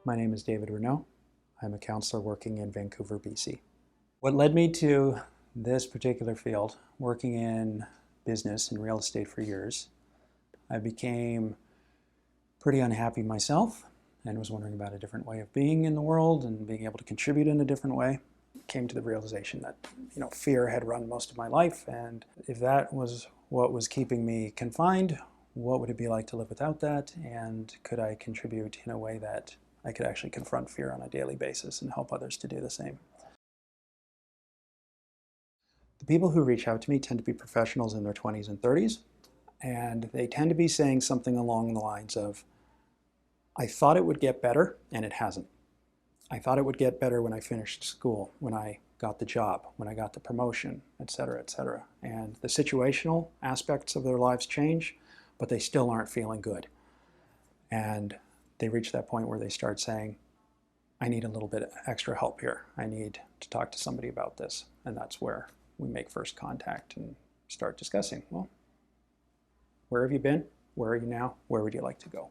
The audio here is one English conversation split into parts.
My name is David Renaud. I'm a counselor working in Vancouver, BC. What led me to this particular field, working in business and real estate for years, I became pretty unhappy myself and was wondering about a different way of being in the world and being able to contribute in a different way. Came to the realization that, fear had run most of my life, and if that was what was keeping me confined, what would it be like to live without that? And could I contribute in a way that I could actually confront fear on a daily basis and help others to do the same? The people who reach out to me tend to be professionals in their 20s and 30s, and they tend to be saying something along the lines of, I thought it would get better, and it hasn't. I thought it would get better when I finished school, when I got the job, when I got the promotion, etc., etc. And the situational aspects of their lives change, but they still aren't feeling good. And they reach that point where they start saying, I need a little bit of extra help here. I need to talk to somebody about this. And that's where we make first contact and start discussing, well, where have you been? Where are you now? Where would you like to go?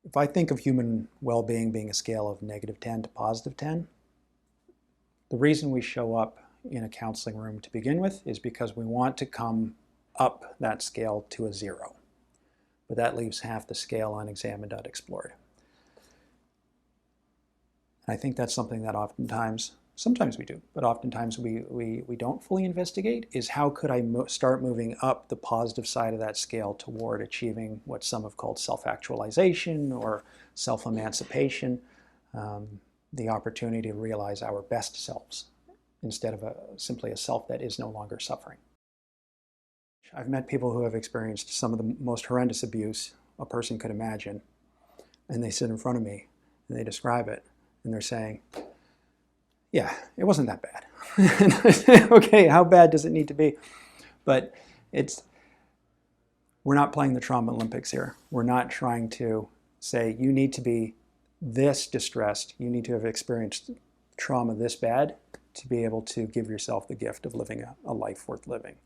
If I think of human well-being being a scale of -10 to +10, the reason we show up in a counseling room to begin with is because we want to come up that scale to a 0. But that leaves half the scale unexamined, unexplored. And I think that's something that sometimes we do, but oftentimes we don't fully investigate, is how could I start moving up the positive side of that scale toward achieving what some have called self-actualization or self-emancipation, the opportunity to realize our best selves instead of simply a self that is no longer suffering. I've met people who have experienced some of the most horrendous abuse a person could imagine, and they sit in front of me and they describe it, and they're saying, yeah, it wasn't that bad. And I say, okay, how bad does it need to be? But we're not playing the trauma Olympics here. We're not trying to say, you need to be this distressed, you need to have experienced trauma this bad to be able to give yourself the gift of living a life worth living.